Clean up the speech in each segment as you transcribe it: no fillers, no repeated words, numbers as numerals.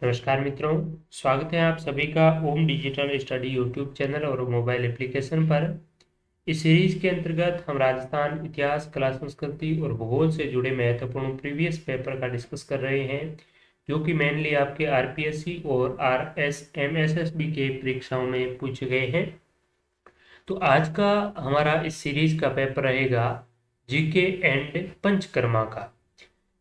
नमस्कार मित्रों, स्वागत है आप सभी का ओम डिजिटल स्टडी यूट्यूब चैनल और मोबाइल एप्लीकेशन पर। इस सीरीज के अंतर्गत हम राजस्थान इतिहास, कला, संस्कृति और भूगोल से जुड़े महत्वपूर्ण प्रीवियस पेपर का डिस्कस कर रहे हैं, जो कि मेनली आपके आरपीएससी और आरएसएमएसएसबी के परीक्षाओं में पूछे गए हैं। तो आज का हमारा इस सीरीज का पेपर रहेगा जीके एंड पंचकर्मा का।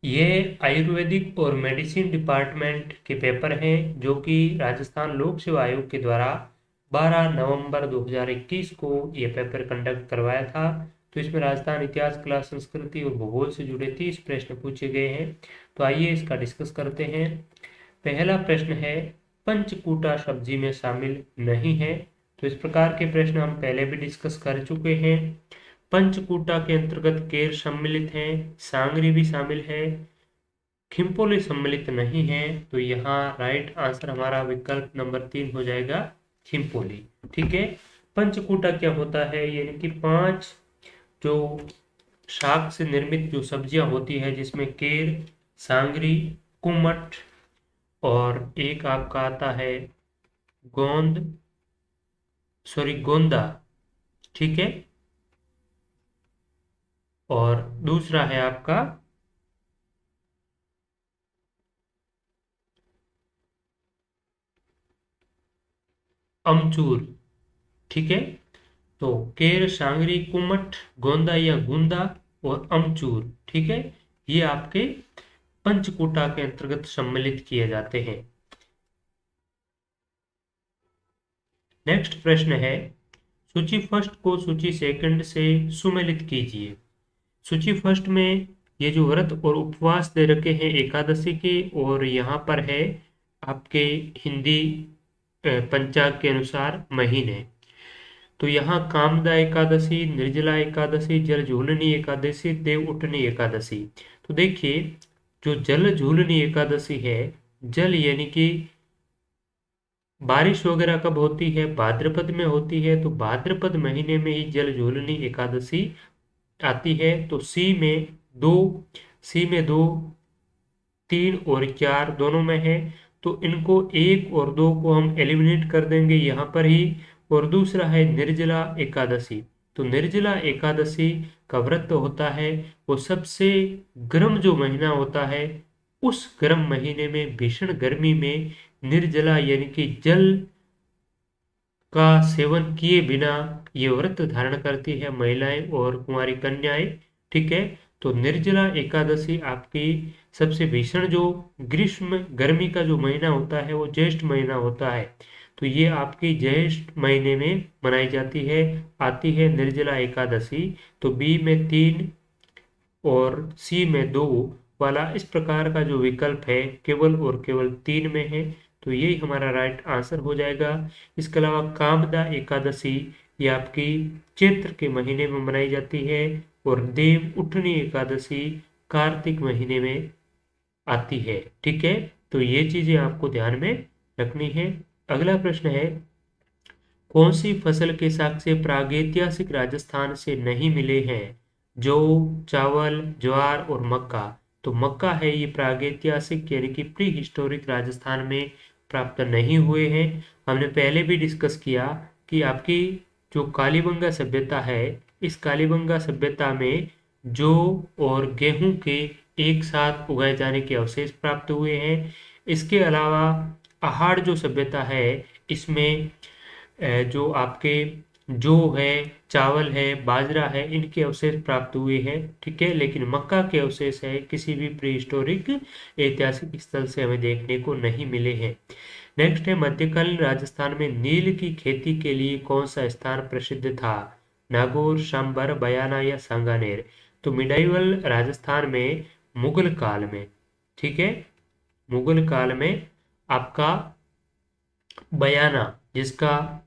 ये आयुर्वेदिक और मेडिसिन डिपार्टमेंट के पेपर हैं, जो कि राजस्थान लोक सेवा आयोग के द्वारा 12 नवंबर 2021 को ये पेपर कंडक्ट करवाया था। तो इसमें राजस्थान इतिहास, कला, संस्कृति और भूगोल से जुड़े 30 प्रश्न पूछे गए हैं। तो आइए इसका डिस्कस करते हैं। पहला प्रश्न है, पंचकूटा सब्जी में शामिल नहीं है। तो इस प्रकार के प्रश्न हम पहले भी डिस्कस कर चुके हैं। पंचकूटा के अंतर्गत केर सम्मिलित है, सांगरी भी शामिल है, खिम्पोली सम्मिलित नहीं है। तो यहाँ राइट आंसर हमारा विकल्प नंबर 3 हो जाएगा, खिम्पोली। ठीक है। पंचकूटा क्या होता है? यानी कि 5 जो शाक से निर्मित जो सब्जियां होती है, जिसमें केर, सांगरी, कुमट और एक आपका आता है गोंदा। ठीक है। और दूसरा है आपका अमचूर। ठीक है। तो केर, सांगरी, कुमट, गोंदा या गुंदा और अमचूर, ठीक है, ये आपके पंचकूटा के अंतर्गत सम्मिलित किए जाते हैं। नेक्स्ट प्रश्न है, सूची फर्स्ट को सूची सेकंड से सुमेलित कीजिए। सूची फर्स्ट में ये जो व्रत और उपवास दे रखे हैं एकादशी के, और यहाँ पर है आपके हिंदी पंचांग के अनुसार महीने। तो यहाँ कामदा एकादशी, निर्जला एकादशी, जल झूलनी एकादशी, देव उठनी एकादशी। तो देखिए, जो जल झूलनी एकादशी है, जल यानी कि बारिश वगैरह कब होती है? भाद्रपद में होती है। तो भाद्रपद महीने में ही जल झूलनी एकादशी आती है। तो सी में दो, 3 और 4 दोनों में है। तो इनको 1 और 2 को हम एलिमिनेट कर देंगे यहाँ पर ही। और दूसरा है निर्जला एकादशी। तो निर्जला एकादशी का व्रत होता है, वो सबसे गर्म जो महीना होता है, उस गर्म महीने में भीषण गर्मी में निर्जला यानी कि जल का सेवन किए बिना ये व्रत धारण करती है महिलाएं और कुंवारी कन्याएं। ठीक है। तो निर्जला एकादशी आपकी सबसे भीषण जो ग्रीष्म गर्मी का जो महीना होता है, वो ज्येष्ठ महीना होता है। तो ये आपकी ज्येष्ठ महीने में मनाई जाती है, आती है निर्जला एकादशी। तो बी में 3 और सी में 2 वाला इस प्रकार का जो विकल्प है, केवल और केवल 3 में है। तो यही हमारा राइट आंसर हो जाएगा। इसके अलावा कामदा एकादशी ये आपकी चैत्र के महीने में मनाई जाती है, और देव उठनी एकादशी कार्तिक महीने में आती है। ठीक है। तो ये चीजें आपको ध्यान में रखनी है। अगला प्रश्न है, कौन सी फसल के साक्ष्य प्रागैतिहासिक राजस्थान से नहीं मिले हैं? जौ, चावल, ज्वार और मक्का। तो मक्का है ये प्रागैतिहासिक यानी कि प्री हिस्टोरिक राजस्थान में प्राप्त नहीं हुए हैं। हमने पहले भी डिस्कस किया कि आपकी जो कालीबंगा सभ्यता है, इस कालीबंगा सभ्यता में जौ और गेहूं के एक साथ उगाए जाने के अवशेष प्राप्त हुए हैं। इसके अलावा पहाड़ जो सभ्यता है, इसमें जो आपके जौ है, चावल है, बाजरा है, इनके अवशेष प्राप्त हुए हैं। ठीक है। लेकिन मक्का के अवशेष है किसी भी प्री हिस्टोरिक ऐतिहासिक स्थल से हमें देखने को नहीं मिले हैं। नेक्स्ट है, मध्यकालीन राजस्थान में नील की खेती के लिए कौन सा स्थान प्रसिद्ध था? नागौर, सांबर, बयाना या सांगानेर। तो मिडाइवल राजस्थान में मुगल काल में, ठीक है, मुगल काल में आपका बयाना, जिसका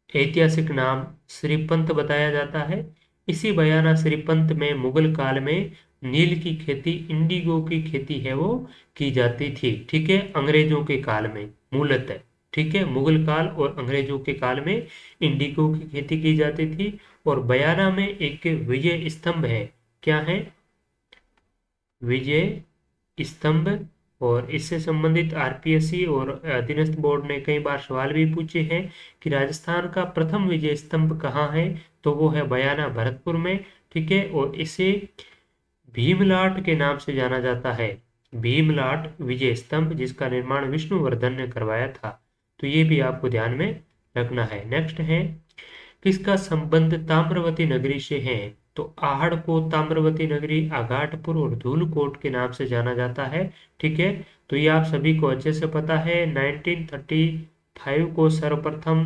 ऐतिहासिक नाम श्रीपंत बताया जाता है, इसी बयाना श्रीपंत में मुगल काल में नील की खेती, इंडिगो की खेती है वो की जाती थी। ठीक है। अंग्रेजों के काल में मूलतः, ठीक है, मुगल काल और अंग्रेजों के काल में इंडिगो की खेती की जाती थी। और बयाना में एक विजय स्तंभ है। क्या है? विजय स्तंभ और इससे संबंधित आरपीएससी और अधीनस्थ बोर्ड ने कई बार सवाल भी पूछे हैं कि राजस्थान का प्रथम विजय स्तंभ कहाँ है, तो वो है बयाना भरतपुर में। ठीक है, और इसे भीमलाट के नाम से जाना जाता है, भीमलाट विजय स्तंभ, जिसका निर्माण विष्णुवर्धन ने करवाया था। तो ये भी आपको ध्यान में रखना है। नेक्स्ट है, किसका संबंध ताम्रवती नगरी से है, तो आहड़ को ताम्रवती नगरी, आघाटपुर और धूलकोट के नाम से जाना जाता है। ठीक है, तो ये आप सभी को अच्छे से पता है। 1935 को सर्वप्रथम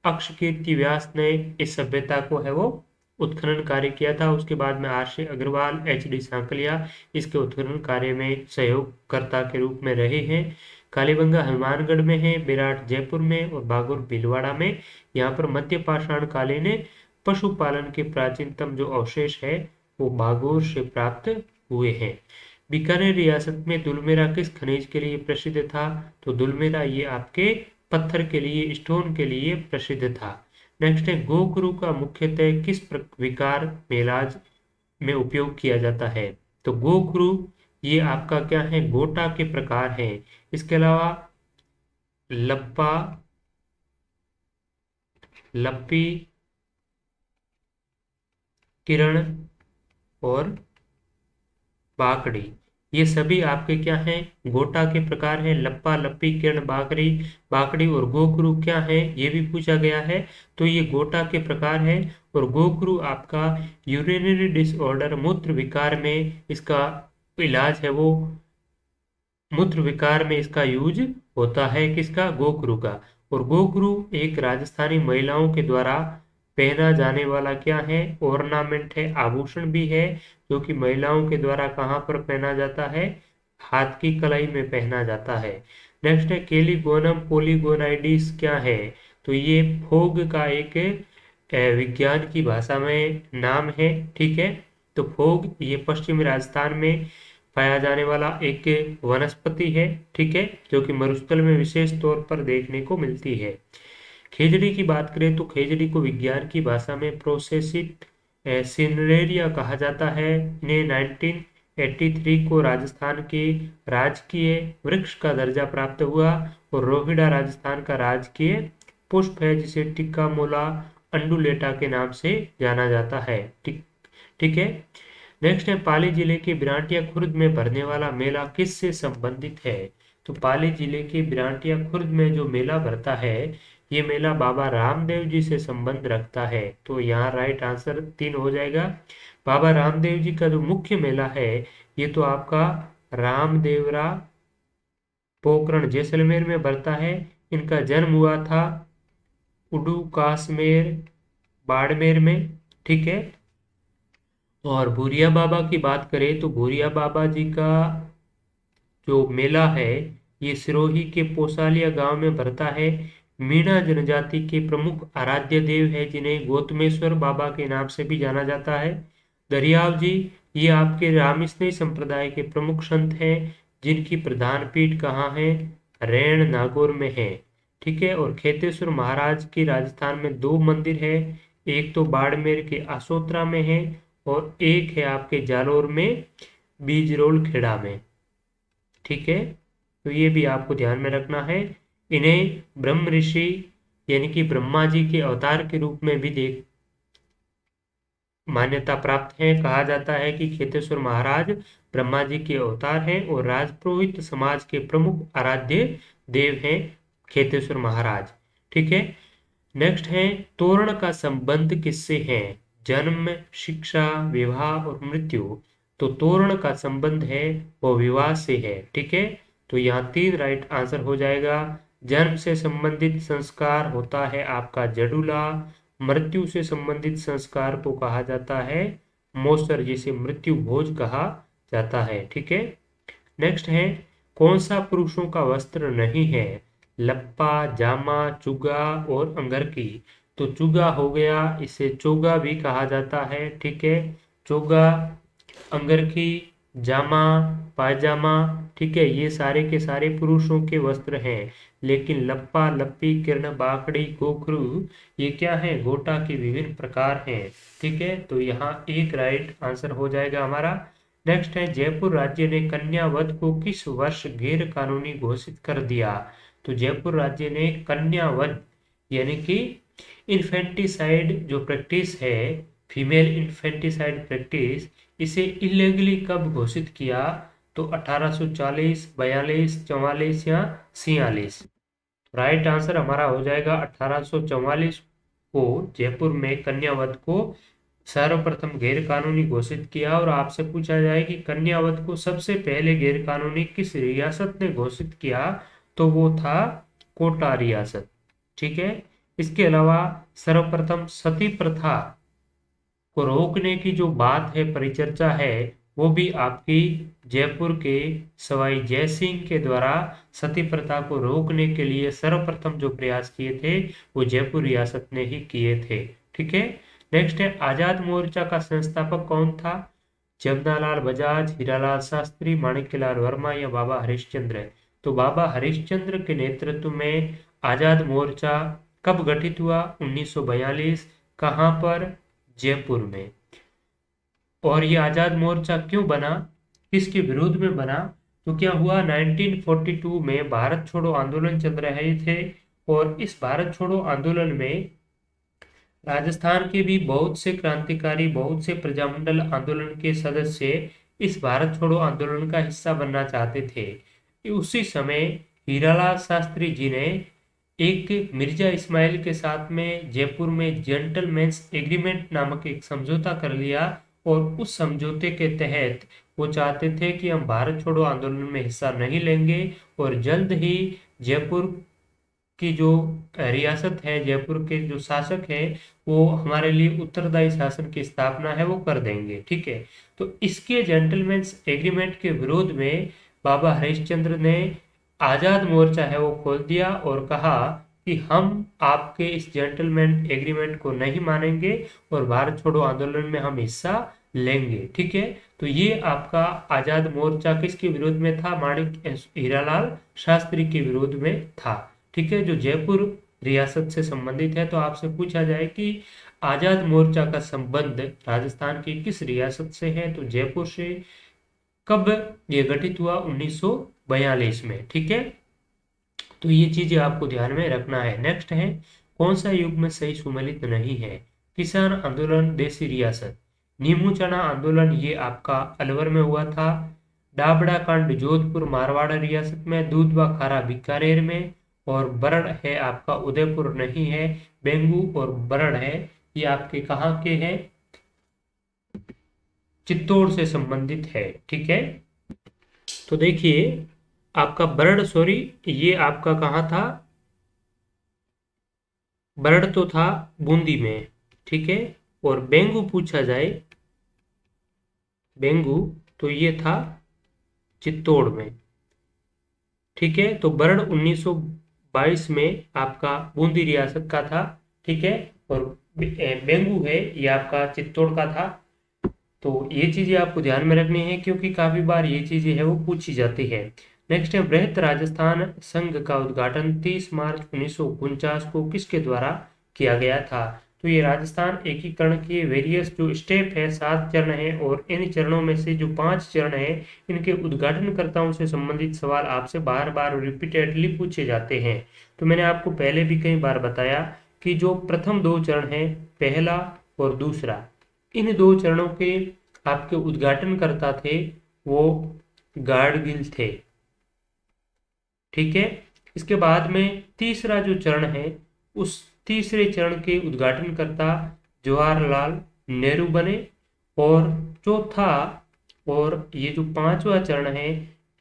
अक्षकीर्ति व्यास ने इस सभ्यता को है वो उत्खनन कार्य किया था। उसके बाद में आर.सी. अग्रवाल, एच.डी. सांकलिया इसके उत्खनन कार्य में सहयोगकर्ता के रूप में रहे हैं। कालीबंगा हनुमानगढ़ में है, बेराट जयपुर में और बागुर भीलवाड़ा में। यहाँ पर मध्य पाषाण कालीन पशुपालन के प्राचीनतम जो अवशेष है वो बागोर से प्राप्त हुए हैं। बीकानेर रियासत में दुलमेरा किस खनिज के लिए प्रसिद्ध था, तो दुलमेरा ये आपके पत्थर के लिए, स्टोन के लिए प्रसिद्ध था। नेक्स्ट है, गोखरू का मुख्यतः किस विकार में इलाज में उपयोग किया जाता है, तो गोखरू ये आपका क्या है, गोटा के प्रकार है। इसके अलावा लप्पा, लप्पी, किरण और बाकड़ी, ये सभी आपके क्या हैं, गोटा के प्रकार हैं। लप्पा, लप्पी, किरण, बाकड़ी, बाकड़ी और गोखरू क्या है, ये भी पूछा गया है। तो ये गोटा के प्रकार है। और गोखरू आपका यूरिनरी डिसऑर्डर, मूत्र विकार में इसका इलाज है वो, मूत्र विकार में इसका यूज होता है, किसका, गोखरू का। और गोखरू एक राजस्थानी महिलाओं के द्वारा पहना जाने वाला क्या है, ऑर्नामेंट है, आभूषण भी है, जो कि महिलाओं के द्वारा कहाँ पर पहना जाता है, हाथ की कलाई में पहना जाता है। नेक्स्ट है, केलीगोनम पोलीगोनाइडिस क्या है, तो ये फोग का एक विज्ञान की भाषा में नाम है। ठीक है, तो फोग ये पश्चिमी राजस्थान में पाया जाने वाला एक वनस्पति है। ठीक है, जो कि मरुस्थल में विशेष तौर पर देखने को मिलती है। खेजड़ी की बात करें तो खेजड़ी को विज्ञान की भाषा में प्रोसेसिड सिनरेरिया कहा जाता है। ने 1983 को राजस्थान के राजकीय वृक्ष का दर्जा प्राप्त हुआ। और रोहिड़ा राजस्थान का राजकीय पुष्प है, जिसे टिक्का मोला अंडुलेटा के नाम से जाना जाता है। ठीक है। नेक्स्ट है, पाली जिले के बिरांटिया खुर्द में भरने वाला मेला किससे संबंधित है, तो पाली जिले के बिरांटिया खुर्द में जो मेला भरता है, ये मेला बाबा रामदेव जी से संबंध रखता है। तो यहाँ राइट आंसर 3 हो जाएगा। बाबा रामदेव जी का जो मुख्य मेला है, ये तो आपका रामदेवरा पोकरण जैसलमेर में भरता है। इनका जन्म हुआ था उडू काश्मीर बाड़मेर में। ठीक है, और भूरिया बाबा की बात करें तो भूरिया बाबा जी का जो मेला है, ये सिरोही के पोसालिया गांव में भरता है। मीणा जनजाति के प्रमुख आराध्य देव है, जिन्हें गौतमेश्वर बाबा के नाम से भी जाना जाता है। दरियाव जी ये आपके रामस्नेही संप्रदाय के प्रमुख संत हैं, जिनकी प्रधान पीठ कहाँ है, रैण नागौर में है। ठीक है, और खेतेश्वर महाराज की राजस्थान में 2 मंदिर है, एक तो बाड़मेर के आसोत्रा में है और एक है आपके जालोर में बीजरोल खेड़ा में। ठीक है, तो ये भी आपको ध्यान में रखना है। इन्हें ब्रह्म ऋषि यानी कि ब्रह्मा जी के अवतार के रूप में भी देख मान्यता प्राप्त है। कहा जाता है कि खेतेश्वर महाराज ब्रह्मा जी के अवतार हैं और राजपुरोहित समाज के प्रमुख आराध्य देव हैं खेतेश्वर महाराज। ठीक है, नेक्स्ट है, तोरण का संबंध किससे है, जन्म, शिक्षा, विवाह और मृत्यु। तो तोरण का संबंध है वो विवाह से है। ठीक है, तो यहाँ 3 राइट आंसर हो जाएगा। जन्म से संबंधित संस्कार होता है आपका जडुला, मृत्यु से संबंधित संस्कार को कहा जाता है मोसर, जिसे मृत्यु भोज कहा जाता है। ठीक है, नेक्स्ट है, कौन सा पुरुषों का वस्त्र नहीं है, लप्पा, जामा, चुगा और अंगरकी। तो चुगा हो गया, इसे चोगा भी कहा जाता है। ठीक है, चोगा, अंगरकी, जामा, पायजामा, ठीक है, ये सारे के सारे पुरुषों के वस्त्र हैं। लेकिन लप्पा, लप्पी, किरण, बाकड़ी, गोखरू ये क्या है, गोटा के विभिन्न प्रकार हैं। ठीक है, तो यहाँ 1 राइट आंसर हो जाएगा हमारा। नेक्स्ट है जयपुर राज्य ने कन्यावध को किस वर्ष गैर कानूनी घोषित कर दिया? तो जयपुर राज्य ने कन्यावध यानी कि इन्फेंटिसाइड जो प्रैक्टिस है, फीमेल इन्फेंटिसाइड प्रैक्टिस, इसे इलीगली कब घोषित किया? तो 1840, 42, 44 या 46। राइट आंसर हमारा हो जाएगा 1844 को जयपुर में कन्यावध को सर्वप्रथम गैर कानूनी घोषित किया। और आपसे पूछा जाए कि कन्यावध को सबसे पहले गैर कानूनी किस रियासत ने घोषित किया? तो वो था कोटा रियासत। ठीक है। इसके अलावा सर्वप्रथम सती प्रथा को रोकने की जो बात है, परिचर्चा है, वो भी आपकी जयपुर के सवाई जय सिंह के द्वारा सती प्रथा को रोकने के लिए सर्वप्रथम जो प्रयास किए थे वो जयपुर रियासत ने ही किए थे। ठीक है। नेक्स्ट है आजाद मोर्चा का संस्थापक कौन था? जमनालाल बजाज, हीरालाल शास्त्री, माणिक्यलाल वर्मा या बाबा हरिश्चंद्र? तो बाबा हरिश्चंद्र के नेतृत्व में आजाद मोर्चा कब गठित हुआ? 1942। कहां पर? जयपुर में। और ये आजाद मोर्चा क्यों बना, किसके विरोध में बना? तो क्या हुआ, 1942 में भारत छोड़ो आंदोलन चल रहे थे और इस भारत छोड़ो आंदोलन में राजस्थान के भी बहुत से क्रांतिकारी, बहुत से प्रजामंडल आंदोलन के सदस्य इस भारत छोड़ो आंदोलन का हिस्सा बनना चाहते थे। उसी समय हीरालाल शास्त्री जी ने एक मिर्जा इस्माइल के साथ में जयपुर में जेंटलमैन्स एग्रीमेंट नामक एक समझौता कर लिया और उस समझौते के तहत वो चाहते थे कि हम भारत छोड़ो आंदोलन में हिस्सा नहीं लेंगे और जल्द ही जयपुर की जो रियासत है, जयपुर के जो शासक है, वो हमारे लिए उत्तरदायी शासन की स्थापना है वो कर देंगे। ठीक है। तो इसके जेंटलमैन्स एग्रीमेंट के विरोध में बाबा हरिश्चंद्र ने आजाद मोर्चा है वो खोल दिया और कहा कि हम आपके इस जेंटलमैन एग्रीमेंट को नहीं मानेंगे और भारत छोड़ो आंदोलन में हम हिस्सा लेंगे। ठीक है। तो ये आपका आजाद मोर्चा किसके विरोध में था? माणिक हीरालाल शास्त्री के विरोध में था। ठीक है। जो जयपुर रियासत से संबंधित है। तो आपसे पूछा जाए कि आजाद मोर्चा का संबंध राजस्थान की किस रियासत से है? तो जयपुर से। कब ये गठित हुआ? 1942 में। ठीक है। तो ये चीजें आपको ध्यान में रखना है। नेक्स्ट है कौन सा युग में सही सुमेलित नहीं है? किसान आंदोलन, देसी रियासत। नीमू चना आंदोलन ये आपका अलवर में हुआ था। डाबड़ा कांड जोधपुर मारवाड़ रियासत में। दूध व खारा बीकानेर में। और बरड़ है आपका उदयपुर नहीं है। बेंगू और बरड़ है ये आपके कहाँ के हैं? चित्तौड़ से संबंधित है। ठीक है। तो देखिए आपका बरड़, सॉरी ये आपका कहाँ था? बरड़ तो था बूंदी में। ठीक है। और बेंगू पूछा जाए, बेंगू तो ये था चित्तौड़ में। ठीक है। तो बरड़ 1922 में आपका बूंदी रियासत का था। ठीक है। और बेंगू है ये आपका चित्तौड़ का था। तो ये चीजें आपको ध्यान में रखनी है क्योंकि काफी बार ये चीजें है वो पूछी जाती है। नेक्स्ट है बृहत राजस्थान संघ का उद्घाटन 30 मार्च 1949 को किसके द्वारा किया गया था? तो ये राजस्थान एकीकरण के वेरियस जो स्टेप है, 7 चरण है और इन चरणों में से जो 5 चरण है इनके उद्घाटनकर्ताओं से संबंधित सवाल आपसे बार बार रिपीटेडली पूछे जाते हैं। तो मैंने आपको पहले भी कई बार बताया कि जो प्रथम 2 चरण है, पहला और दूसरा, इन 2 चरणों के आपके उद्घाटनकर्ता थे वो गाडगिल थे। ठीक है। इसके बाद में तीसरा जो चरण है उस तीसरे चरण के उद्घाटनकर्ता जवाहरलाल नेहरू बने। और चौथा और ये जो 5वां चरण है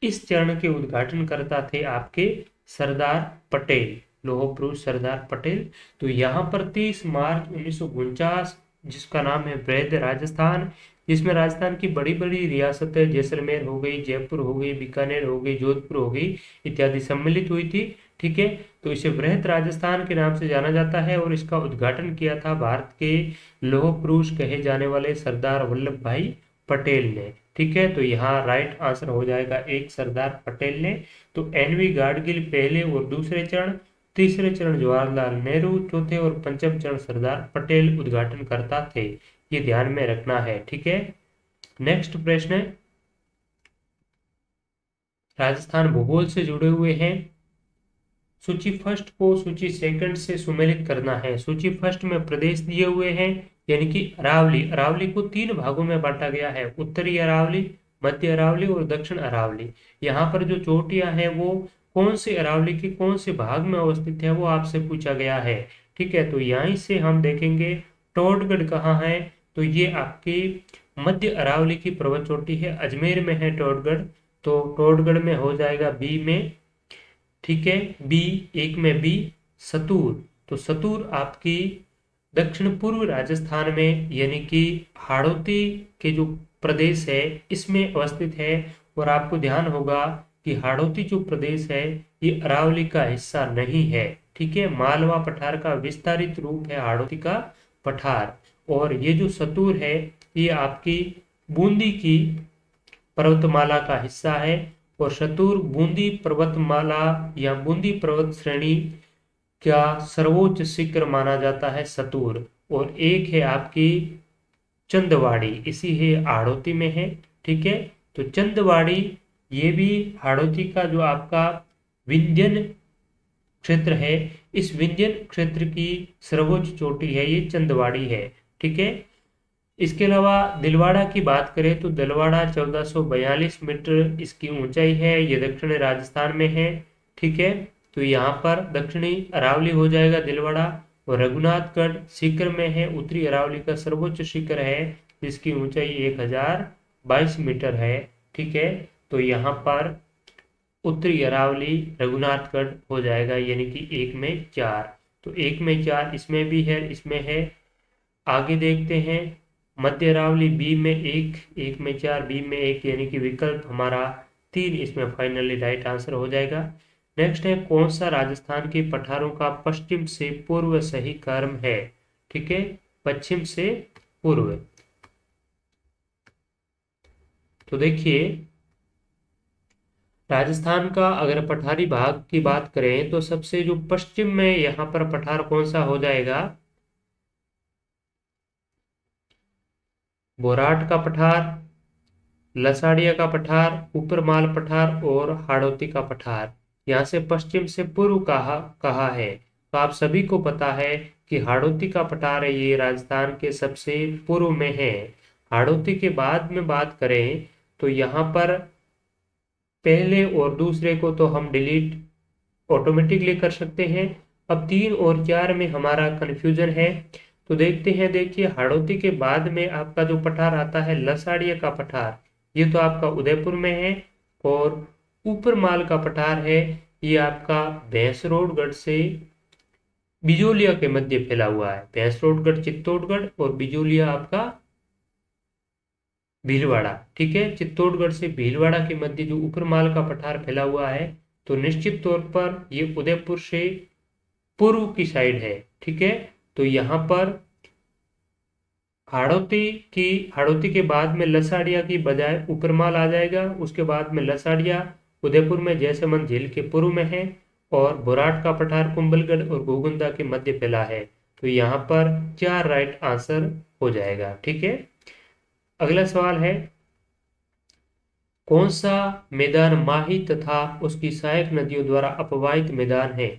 इस चरण के उद्घाटनकर्ता थे आपके सरदार पटेल, लौह पुरुष सरदार पटेल। तो यहाँ पर 30 मार्च 1949 जिसका नाम है बृहद राजस्थान, जिसमें राजस्थान की बड़ी बड़ी रियासतें जैसलमेर हो गई, जयपुर हो गई, बीकानेर हो गई, जोधपुर हो गई इत्यादि सम्मिलित हुई थी। ठीक है। तो इसे बृहद राजस्थान के नाम से जाना जाता है और इसका उद्घाटन किया था भारत के लौह पुरुष कहे जाने वाले सरदार वल्लभ भाई पटेल ने। ठीक है। तो यहाँ राइट आंसर हो जाएगा 1 सरदार पटेल ने। तो एनवी गाडगिल पहले और दूसरे चरण, तीसरे चरण जवाहरलाल नेहरू, चौथे और पंचम चरण सरदार पटेल उद्घाटन करता थे। ये ध्यान में रखना है। ठीक है। नेक्स्ट प्रश्न है राजस्थान भूगोल से जुड़े हुए हैं। सूची फर्स्ट को सूची सेकंड से सुमेलित करना है। सूची फर्स्ट में प्रदेश दिए हुए हैं, यानी कि अरावली। अरावली को 3 भागों में बांटा गया है, उत्तरी अरावली, मध्य अरावली और दक्षिण अरावली। यहाँ पर जो चोटियां हैं वो कौन से अरावली के कौन से भाग में अवस्थित है वो आपसे पूछा गया है। ठीक है, तो यहीं से हम देखेंगे टोडगढ़ कहाँ है। तो ये आपकी मध्य अरावली की पर्वत चोटी है, अजमेर में है टोडगढ़। तो टोडगढ़ में हो जाएगा बी में। ठीक है, बी, एक में बी। सतूर, तो सतूर आपकी दक्षिण पूर्व राजस्थान में यानी कि हाड़ौती के जो प्रदेश है इसमें अवस्थित है। और आपको ध्यान होगा कि हाड़ौती जो प्रदेश है ये अरावली का हिस्सा नहीं है। ठीक है, मालवा पठार का विस्तारित रूप है हाड़ौती का पठार। और ये जो सतूर है ये आपकी बूंदी की पर्वतमाला का हिस्सा है। और सतूर बूंदी पर्वतमाला या बूंदी पर्वत श्रेणी का सर्वोच्च शिखर माना जाता है सतूर। और एक है आपकी चंदवाड़ी, इसी है हाड़ौती में है। ठीक है, तो चंदवाड़ी ये भी हाड़ौती का जो आपका विंध्यन क्षेत्र है, इस विंध्यन क्षेत्र की सर्वोच्च चोटी है ये चंदवाड़ी है। ठीक है, इसके अलावा दिलवाड़ा की बात करें तो दिलवाड़ा 1442 मीटर इसकी ऊंचाई है, ये दक्षिणी राजस्थान में है। ठीक है, तो यहाँ पर दक्षिणी अरावली हो जाएगा दिलवाड़ा। और रघुनाथगढ़ शिखर में है, उत्तरी अरावली का सर्वोच्च शिखर है जिसकी ऊंचाई 1022 मीटर है। ठीक है, तो यहाँ पर उत्तरी अरावली रघुनाथगढ़ हो जाएगा, यानी कि 1 में 4। तो 1 में 4 इसमें भी है, इसमें है। आगे देखते हैं मध्य अरावली बी में 1, 1 में 4, बी में 1, यानी कि विकल्प हमारा 3 इसमें फाइनली राइट आंसर हो जाएगा। नेक्स्ट है कौन सा राजस्थान के पठारों का पश्चिम से पूर्व सही क्रम है। ठीक है, पश्चिम से पूर्व। तो देखिए राजस्थान का अगर पठारी भाग की बात करें तो सबसे जो पश्चिम में यहाँ पर पठार कौन सा हो जाएगा, बोराट का पठार, लसाड़िया का पठार, ऊपरमाल पठार और हाड़ौती का पठार। यहाँ से पश्चिम से पूर्व कहा है। तो आप सभी को पता है कि हाड़ौती का पठार है ये राजस्थान के सबसे पूर्व में है। हाड़ौती के बाद में बात करें तो यहाँ पर पहले और दूसरे को तो हम डिलीट ऑटोमेटिकली कर सकते हैं। अब 3 और 4 में हमारा कंफ्यूजन है। तो देखते हैं, देखिए हाड़ौती के बाद में आपका जो पठार आता है लसाड़िया का पठार, ये तो आपका उदयपुर में है। और ऊपर माल का पठार है ये आपका भैंसरोडगढ़ से बिजोलिया के मध्य फैला हुआ है। भैंसरोडगढ़ चित्तौड़गढ़ और बिजोलिया आपका भीलवाड़ा। ठीक है, चित्तौड़गढ़ से भीलवाड़ा के मध्य जो ऊपर माल का पठार फैला हुआ है, तो निश्चित तौर पर ये उदयपुर से पूर्व की साइड है। ठीक है, तो यहाँ पर हाड़ौती के बाद में लसाड़िया की बजाय ऊपरमाल आ जाएगा। उसके बाद में लसाड़िया उदयपुर में जैसलमेर झील के पूर्व में है। और बोराट का पठार कुंभलगढ़ और गोगुंदा के मध्य फैला है। तो यहाँ पर 4 राइट आंसर हो जाएगा। ठीक है, अगला सवाल है कौन सा मैदान माही तथा उसकी सहायक नदियों द्वारा अपवाहित मैदान है।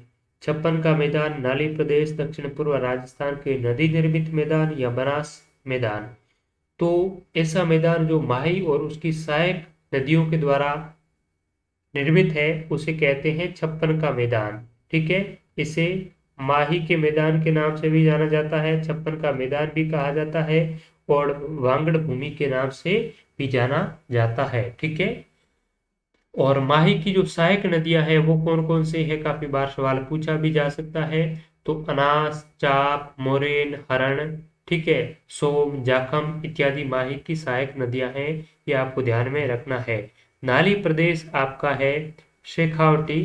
छप्पन का मैदान, नाली प्रदेश, दक्षिण पूर्व राजस्थान के नदी निर्मित मैदान या बनास मैदान। तो ऐसा मैदान जो माही और उसकी सहायक नदियों के द्वारा निर्मित है उसे कहते हैं छप्पन का मैदान। ठीक है, इसे माही के मैदान के नाम से भी जाना जाता है, छप्पन का मैदान भी कहा जाता है और वांगड़ भूमि के नाम से भी जाना जाता है। ठीक है, और माही की जो सहायक नदियां हैं वो कौन कौन से है, काफी बार सवाल पूछा भी जा सकता है। तो अनास, चाप, मोरेन, हरण, ठीक है, सोम, जाखम इत्यादि माही की सहायक नदियां हैं, ये आपको ध्यान में रखना है। नाली प्रदेश आपका है शेखावटी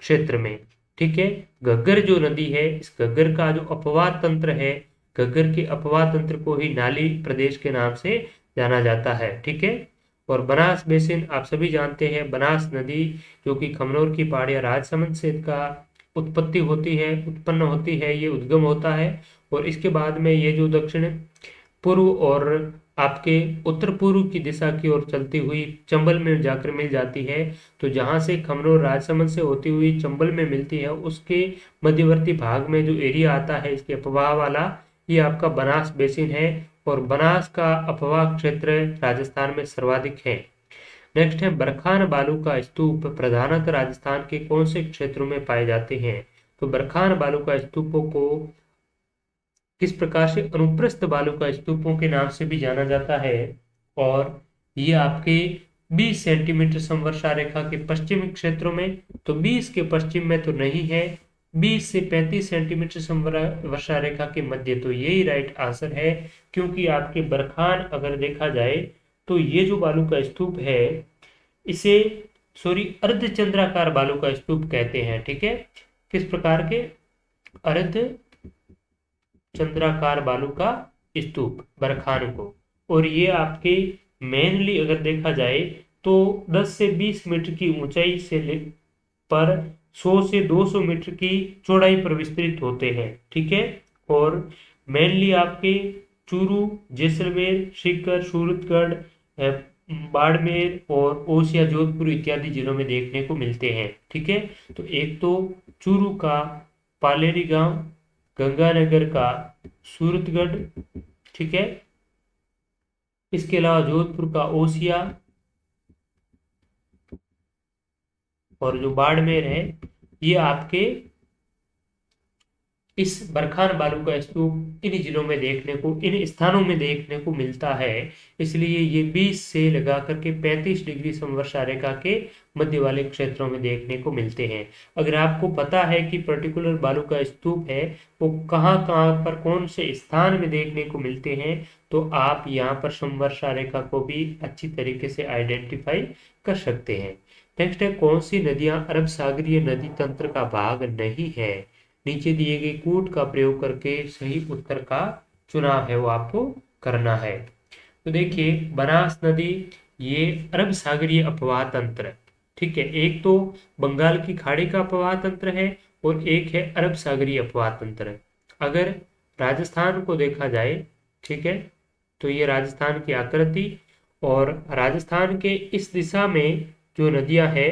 क्षेत्र में। ठीक है, घग्गर जो नदी है इस घग्गर का जो अपवाह तंत्र है, घग्गर के अपवाह तंत्र को ही नाली प्रदेश के नाम से जाना जाता है। ठीक है, और बनास बेसिन आप सभी जानते हैं, बनास नदी जो कि खमनोर की पहाड़ियां राजसमंद से इसका उत्पत्ति होती है, उत्पन्न होती है, ये उद्गम होता है। और इसके बाद में ये जो दक्षिण पूर्व और आपके उत्तर पूर्व की दिशा की ओर चलती हुई चंबल में जाकर मिल जाती है। तो जहां से खमनोर राजसमंद से होती हुई चंबल में मिलती है, उसके मध्यवर्ती भाग में जो एरिया आता है इसके अपवाह वाला, ये आपका बनास बेसिन है। और बनास का अपवाह क्षेत्र राजस्थान में सर्वाधिक है। नेक्स्ट है बरखान बालू का स्तूप प्रधानतः राजस्थान के कौन से क्षेत्रों में पाए जाते हैं? तो बरखान बालू का स्तूपों को किस प्रकार से अनुप्रस्थ बालू का स्तूपों के नाम से भी जाना जाता है। और ये आपके 20 सेंटीमीटर समवर्षा रेखा के पश्चिमी क्षेत्रों में, तो 20 के पश्चिम में तो नहीं है, 20 से 35 सेंटीमीटर समवर्षा रेखा के मध्य, तो यही राइट आंसर है। क्योंकि आपके बरखान अगर देखा जाए तो ये जो बालू का स्तूप है इसे अर्धचंद्राकार बालू का स्तूप कहते हैं। ठीक है, किस प्रकार के? अर्ध चंद्राकार बालू का स्तूप बरखान को। और ये आपके मेनली अगर देखा जाए तो 10 से 20 मीटर की ऊंचाई से पर 100 से 200 मीटर की चौड़ाई पर विस्तृत होते हैं। ठीक है, और मेनली आपके चूरू, जैसलमेर, सीकर, सूरतगढ़, बाड़मेर और ओसिया, जोधपुर इत्यादि जिलों में देखने को मिलते हैं। ठीक है, तो एक तो चूरू का पालेरी गांव, गंगानगर का सूरतगढ़, ठीक है, इसके अलावा जोधपुर का ओसिया, और जो बाड़मेर है ये आपके इस बरखान बालू का स्तूप इन जिलों में देखने को, इन स्थानों में देखने को मिलता है। इसलिए ये 20 से लगा करके 35 डिग्री समवर्षा रेखा के मध्य वाले क्षेत्रों में देखने को मिलते हैं। अगर आपको पता है कि पर्टिकुलर बालू का स्तूप है वो कहाँ कहाँ पर कौन से स्थान में देखने को मिलते हैं, तो आप यहाँ पर समवर्षा रेखा को भी अच्छी तरीके से आइडेंटिफाई कर सकते हैं। नेक्स्ट है कौन सी नदियां अरब सागरीय नदी तंत्र का भाग नहीं है? नीचे दिए गए कूट का प्रयोग करके सही उत्तर का चुनाव है वो आपको करना है। तो देखिए बनास नदी ये अरब सागरीय अपवाह तंत्र, ठीक है, एक तो बंगाल की खाड़ी का अपवाह तंत्र है और एक है अरब सागरीय अपवाह तंत्र। अगर राजस्थान को देखा जाए, ठीक है, तो ये राजस्थान की आकृति, और राजस्थान के इस दिशा में जो नदियां हैं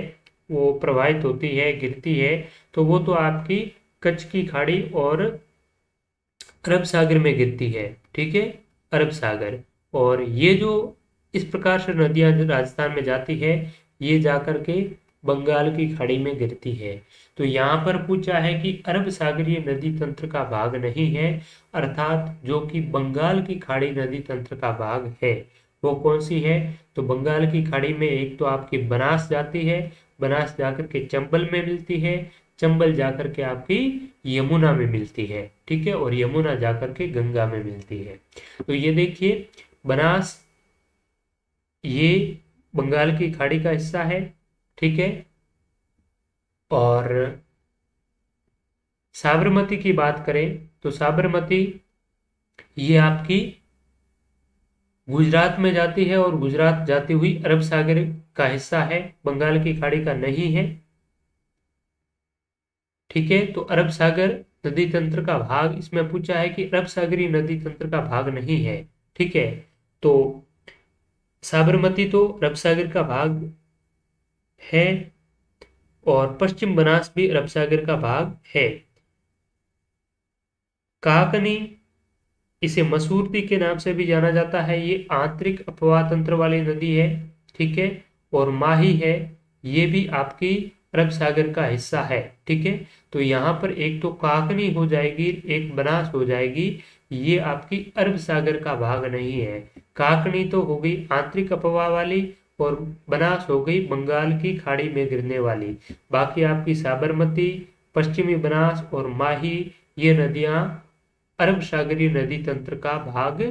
वो प्रवाहित होती है, गिरती है, तो वो तो आपकी कच्छ की खाड़ी और अरब सागर में गिरती है। ठीक है, अरब सागर। और ये जो इस प्रकार से नदियां जो राजस्थान में जाती है ये जाकर के बंगाल की खाड़ी में गिरती है। तो यहाँ पर पूछा है कि अरब सागरीय नदी तंत्र का भाग नहीं है, अर्थात जो कि बंगाल की खाड़ी नदी तंत्र का भाग है वो कौन सी है? तो बंगाल की खाड़ी में एक तो आपकी बनास जाती है, बनास जाकर के चंबल में मिलती है, चंबल जाकर के आपकी यमुना में मिलती है। ठीक है, और यमुना जाकर के गंगा में मिलती है। तो ये देखिए बनास ये बंगाल की खाड़ी का हिस्सा है। ठीक है, और साबरमती की बात करें तो साबरमती ये आपकी गुजरात में जाती है और गुजरात जाती हुई अरब सागर का हिस्सा है, बंगाल की खाड़ी का नहीं है। ठीक है, तो अरब सागर नदी तंत्र का भाग इसमें पूछा है कि अरब सागरीय नदी तंत्र का भाग नहीं है। ठीक है, तो साबरमती तो अरब सागर का भाग है और पश्चिम बनास भी अरब सागर का भाग है। काकनी इसे मसूरती के नाम से भी जाना जाता है, ये आंतरिक अपवाह तंत्र वाली नदी है। ठीक है, और माही है ये भी आपकी अरब सागर का हिस्सा है। ठीक है, तो यहाँ पर एक तो काकनी हो जाएगी, एक बनास हो जाएगी, ये आपकी अरब सागर का भाग नहीं है। काकनी तो हो गई आंतरिक अपवाह वाली और बनास हो गई बंगाल की खाड़ी में गिरने वाली। बाकी आपकी साबरमती, पश्चिमी बनास और माही ये नदियां अरब सागरीय नदी तंत्र का भाग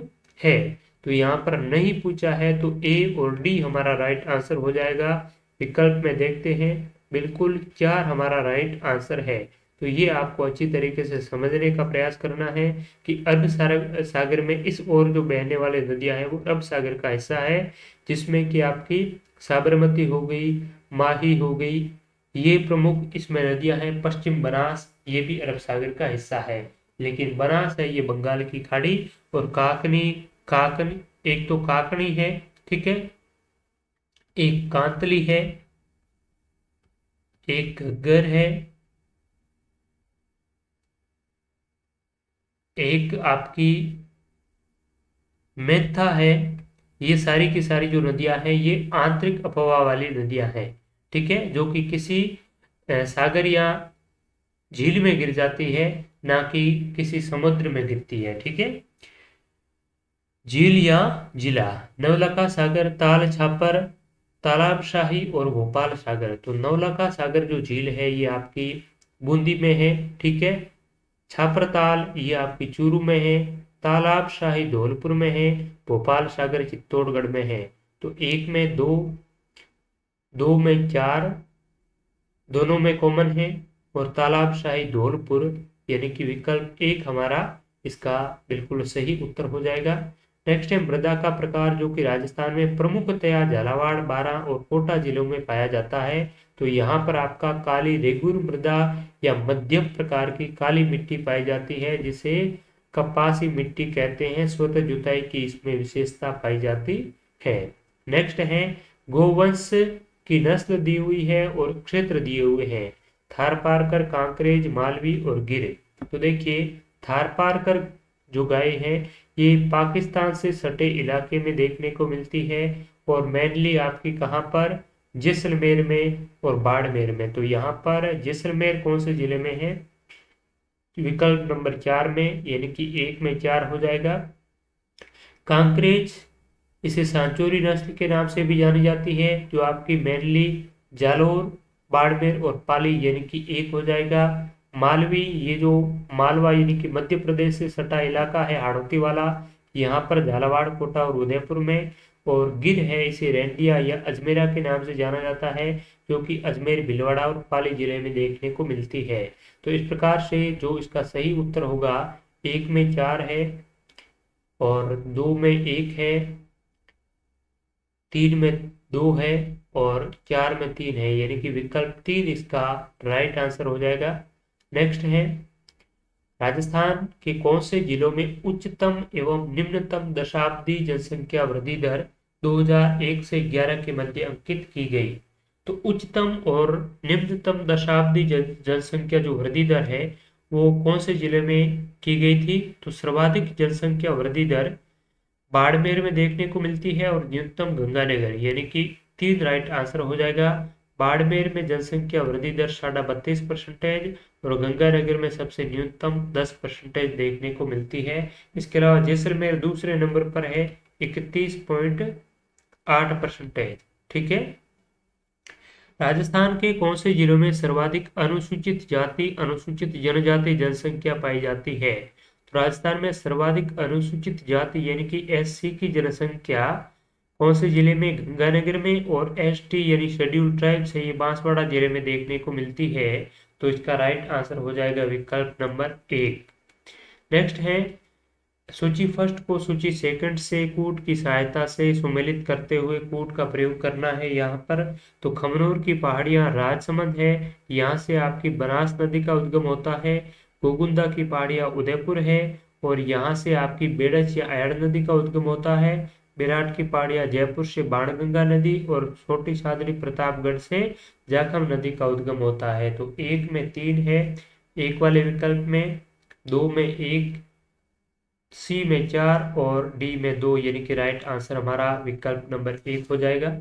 है। तो यहाँ पर नहीं पूछा है तो ए और डी हमारा राइट आंसर हो जाएगा। विकल्प में देखते हैं, बिल्कुल 4 हमारा राइट आंसर है। तो ये आपको अच्छी तरीके से समझने का प्रयास करना है कि अरब सागर में इस ओर जो बहने वाले नदियां हैं वो अरब सागर का हिस्सा है, जिसमें कि आपकी साबरमती हो गई, माही हो गई, ये प्रमुख इसमें नदियां हैं। पश्चिम बनास ये भी अरब सागर का हिस्सा है, लेकिन बनास है ये बंगाल की खाड़ी, और काकनी एक तो काकड़ी है, ठीक है, एक कांतली है, एक घग्गर है, एक आपकी मेधा है। ये सारी की सारी जो नदियां हैं ये आंतरिक अपवाह वाली नदियां हैं, ठीक है, जो कि किसी सागर या झील में गिर जाती है, ना कि किसी समुद्र में गिरती है, ठीक है। झील या जिला, नवलखा सागर, ताल छापर, तालाब शाही और भोपाल सागर। तो नवलखा सागर जो झील है ये आपकी बूंदी में है, ठीक है। छापरताल ये आपकी चूरू में है, तालाब शाही धौलपुर में है, भोपाल सागर चित्तौड़गढ़ में है। तो एक में दो, दो में चार, दोनों में कॉमन है, और तालाब शाही धौलपुर यानी कि विकल्प एक हमारा इसका बिल्कुल सही उत्तर हो जाएगा। नेक्स्ट है मृदा का प्रकार, जो कि राजस्थान में प्रमुखतया झालावाड़, बारां और कोटा जिलों में पाया जाता है। तो यहाँ पर आपका काली रेगुर मृदा या मध्यम प्रकार की काली मिट्टी पाई जाती है, जिसे कपासी मिट्टी कहते हैं। स्वतः जुताई की इसमें विशेषता पाई जाती है। नेक्स्ट है गोवंश की नस्ल दी हुई है और क्षेत्र दिए हुए हैं, थारपारकर, कांकरेज, मालवी और गिर। तो देखिए थारपारकर जो गाय है ये पाकिस्तान से सटे इलाके में देखने को मिलती है, और मेनली आपकी कहाँ पर, जैसलमेर में और बाड़मेर में। तो यहाँ पर जैसलमेर कौन से जिले में है, विकल्प नंबर 4 में, यानी कि 1 में 4 हो जाएगा। कांकरेज इसे सांचोरी नस्ल के नाम से भी जानी जाती है, जो आपकी मेनली जालोर, बाड़मेर और पाली, यानी कि 1 हो जाएगा। मालवी ये जो मालवा यानी कि मध्य प्रदेश से सटा इलाका है हाड़ौती वाला, यहाँ पर झालावाड़, कोटा और उदयपुर में। और गिर है इसे रेंडिया या अजमेरा के नाम से जाना जाता है, जो कि अजमेर, भीलवाड़ा और पाली जिले में देखने को मिलती है। तो इस प्रकार से जो इसका सही उत्तर होगा, 1 में 4 है, और 2 में 1 है, 3 में 2 है, और 4 में 3 है, यानी कि विकल्प 3 इसका राइट आंसर हो जाएगा। नेक्स्ट है राजस्थान के कौन से जिलों में उच्चतम एवं निम्नतम दशाब्दी जनसंख्या वृद्धि दर 2001 से 11 के मध्य अंकित की गई। तो उच्चतम और निम्नतम दशाब्दी जनसंख्या जो वृद्धि दर है वो कौन से जिले में की गई थी, तो सर्वाधिक जनसंख्या वृद्धि दर बाड़मेर में देखने को मिलती है, और न्यूनतम गंगानगर, यानी कि 3 राइट आंसर हो जाएगा। बाड़मेर में जनसंख्या वृद्धि दर 32.5% और गंगानगर में सबसे न्यूनतम 10% देखने को मिलती है। इसके अलावा जैसलमेर दूसरे नंबर पर है 31.8%, ठीक है। राजस्थान के कौन से जिलों में सर्वाधिक अनुसूचित जाति, अनुसूचित जनजाति जनसंख्या पाई जाती है, तो राजस्थान में सर्वाधिक अनुसूचित जाति यानी कि एससी की जनसंख्या कौन से जिले में, गंगानगर में, और एसटी यानी शेड्यूल्ड ट्राइब्स है ये बांसवाड़ा जिले में देखने को मिलती है। तो इसका राइट आंसर हो जाएगा विकल्प नंबर 1। नेक्स्ट है सूची फर्स्ट को सूची सेकंड से कूट की सहायता से सुमेलित करते हुए कूट का प्रयोग करना है यहाँ पर। तो खमनोर की पहाड़ियाँ राजसमंद है, यहाँ से आपकी बनास नदी का उद्गम होता है। गोगुंदा की पहाड़ियाँ उदयपुर है, और यहाँ से आपकी बेड़च या अयड़ नदी का उद्गम होता है। विराट की पहाड़ियाँ जयपुर से बाणगंगा नदी, और छोटी सादरी प्रतापगढ़ से जाखम नदी का उद्गम होता है। तो 1 में 3 है, 1 वाले विकल्प में, 2 में 1, सी में 4 और डी में 2, यानी कि राइट आंसर हमारा विकल्प नंबर 1 हो जाएगा।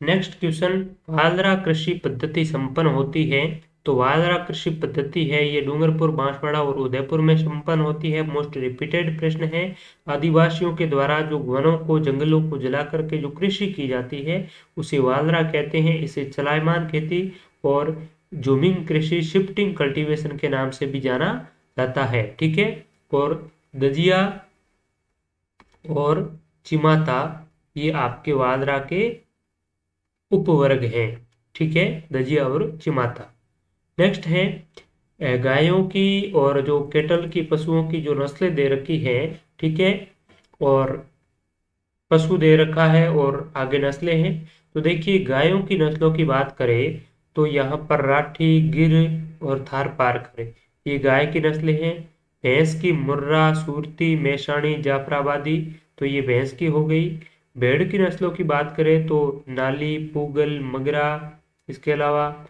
नेक्स्ट क्वेश्चन, वालरा कृषि पद्धति संपन्न होती है। तो वालरा कृषि पद्धति है ये डूंगरपुर, बांसवाड़ा और उदयपुर में संपन्न होती है। मोस्ट रिपीटेड प्रश्न है। आदिवासियों के द्वारा जो वनों को, जंगलों को जला करके जो कृषि की जाती है उसे वालरा कहते हैं। इसे चलायमान खेती और जूमिंग कृषि, शिफ्टिंग कल्टीवेशन के नाम से भी जाना जाता है, ठीक है। और दजिया और चिमाता ये आपके वालरा के उपवर्ग हैं, ठीक है, दजिया और चिमाता। नेक्स्ट है गायों की और जो केटल की, पशुओं की जो नस्लें दे रखी है, ठीक है, और पशु दे रखा है और आगे नस्लें हैं। तो देखिए गायों की नस्लों की बात करें तो यहाँ पर राठी, गिर और थारपारकर ये गाय की नस्लें हैं। भैंस की मुर्रा, सूरती, मैसाणी, जाफराबादी। तो ये भैंस की हो गई। भेड़ की नस्लों की बात करें तो नाली, पूगल, मगरा, इसके अलावा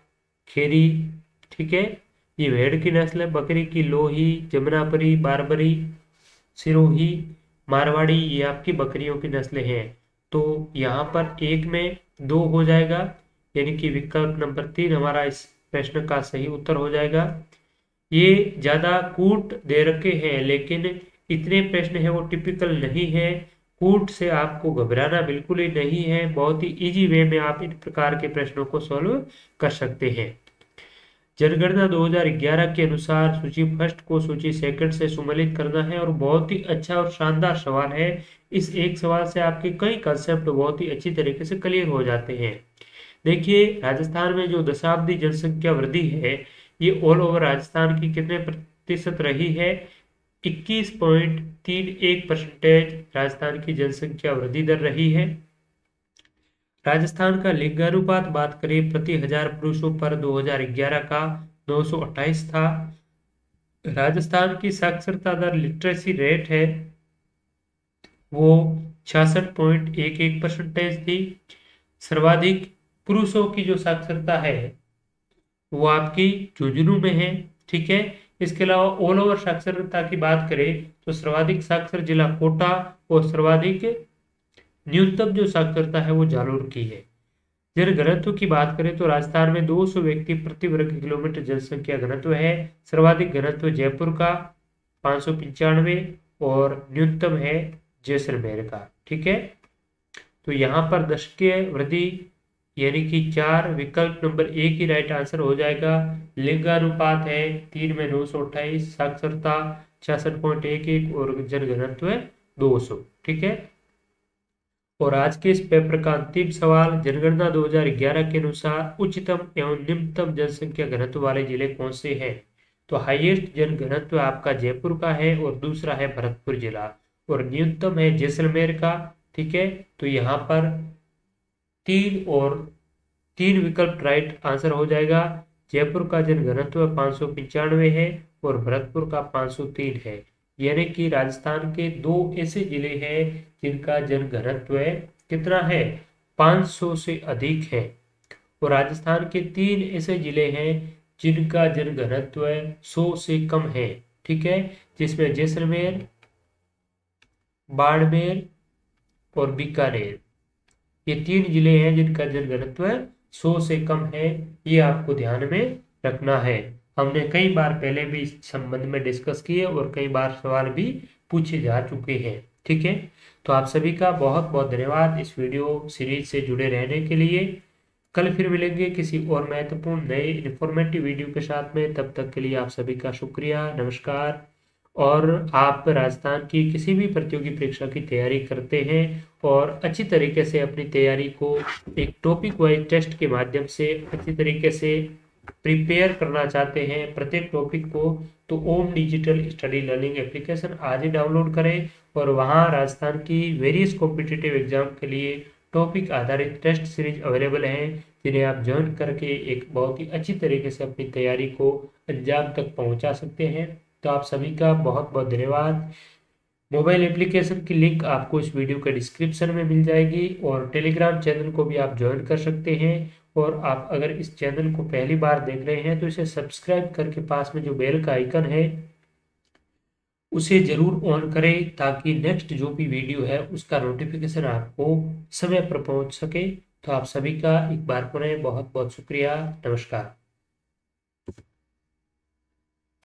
खेरी, ठीक है, ये भेड़ की नस्ल है। बकरी की लोही, जमुनापरी, बारबरी, सिरोही, मारवाड़ी, ये आपकी बकरियों की नस्लें हैं। तो यहाँ पर एक में 2 हो जाएगा, यानी कि विकल्प नंबर 3 हमारा इस प्रश्न का सही उत्तर हो जाएगा। ये ज्यादा कूट दे रखे हैं, लेकिन इतने प्रश्न है वो टिपिकल नहीं है। कूट से आपको घबराना बिल्कुल ही नहीं है, बहुत ही इजी वे में आप इन प्रकार के प्रश्नों को सॉल्व कर सकते हैं। जनगणना 2011 के अनुसार सूची फर्स्ट को सूची सेकंड से सुमेलित करना है, और बहुत ही अच्छा और शानदार सवाल है। इस एक सवाल से आपके कई कंसेप्ट बहुत ही अच्छी तरीके से क्लियर हो जाते हैं। देखिए, राजस्थान में जो दशाब्दी जनसंख्या वृद्धि है, ये ऑल ओवर राजस्थान की कितने प्रतिशत रही है? 21.31% राजस्थान की जनसंख्या वृद्धि दर रही है। राजस्थान का लिंगानुपात बात करें प्रति हजार पुरुषों पर 2011 का 928 था। राजस्थान की साक्षरता दर, लिटरेसी रेट है वो 66.11% थी। सर्वाधिक पुरुषों की जो साक्षरता है वो आपकी झुंझुनू में है, ठीक है। इसके अलावा ऑल ओवर साक्षरता की बात करें तो सर्वाधिक साक्षर जिला कोटा और सर्वाधिक न्यूनतम जो साक्षरता है वो जालोर की है। जन घनत्व की बात करें तो राजस्थान में 200 व्यक्ति प्रति वर्ग किलोमीटर जनसंख्या घनत्व है। सर्वाधिक घनत्व जयपुर का 595 और न्यूनतम है जैसलमेर का, ठीक है। तो यहाँ पर दशकीय वृद्धि यानी कि 4, विकल्प नंबर 1 ही राइट आंसर हो जाएगा। लिंगानुपात है 3 में 928, साक्षरता 66.11 और जनघनत्व है 200, ठीक है। और आज के इस पेपर का अंतिम सवाल, जनगणना 2011 के अनुसार उच्चतम एवं निम्नतम जनसंख्या घनत्व वाले जिले कौन से हैं? तो हाईएस्ट जन घनत्व आपका जयपुर का है और दूसरा है भरतपुर जिला, और न्यूनतम है जैसलमेर का, ठीक है। तो यहाँ पर 3 विकल्प राइट आंसर हो जाएगा। जयपुर का जन घनत्व 595 है और भरतपुर का 503 है, यानी कि राजस्थान के 2 ऐसे जिले हैं जिनका जन घनत्व कितना है, 500 से अधिक है। और राजस्थान के 3 ऐसे जिले हैं जिनका जन घनत्व 100 से कम है, ठीक है, जिसमें जैसलमेर, बाड़मेर और बीकानेर, ये 3 जिले हैं जिनका जन घनत्व 100 से कम है। ये आपको ध्यान में रखना है। हमने कई बार पहले भी इस संबंध में डिस्कस किए और कई बार सवाल भी पूछे जा चुके हैं, ठीक है। तो आप सभी का बहुत बहुत धन्यवाद इस वीडियो सीरीज से जुड़े रहने के लिए। कल फिर मिलेंगे किसी और महत्वपूर्ण नए इन्फॉर्मेटिव वीडियो के साथ में। तब तक के लिए आप सभी का शुक्रिया, नमस्कार। और आप राजस्थान की किसी भी प्रतियोगी परीक्षा की तैयारी करते हैं और अच्छी तरीके से अपनी तैयारी को एक टॉपिक वाइज टेस्ट के माध्यम से अच्छी तरीके से प्रिपेयर करना चाहते हैं प्रत्येक टॉपिक को, तो ओम डिजिटल स्टडी लर्निंग एप्लीकेशन आज ही डाउनलोड करें और वहां राजस्थान की वेरियस कॉम्पिटिटिव एग्जाम के लिए टॉपिक आधारित टेस्ट सीरीज अवेलेबल हैं, जिन्हें आप ज्वाइन करके एक बहुत ही अच्छी तरीके से अपनी तैयारी को अंजाम तक पहुंचा सकते हैं। तो आप सभी का बहुत बहुत धन्यवाद। मोबाइल एप्लीकेशन की लिंक आपको इस वीडियो के डिस्क्रिप्शन में मिल जाएगी और टेलीग्राम चैनल को भी आप ज्वाइन कर सकते हैं। और आप अगर इस चैनल को पहली बार देख रहे हैं तो इसे सब्सक्राइब करके पास में जो बेल का आइकन है उसे जरूर ऑन करें, ताकि नेक्स्ट जो भी वीडियो है उसका नोटिफिकेशन आपको समय पर पहुंच सके। तो आप सभी का एक बार पुनः बहुत बहुत शुक्रिया, नमस्कार।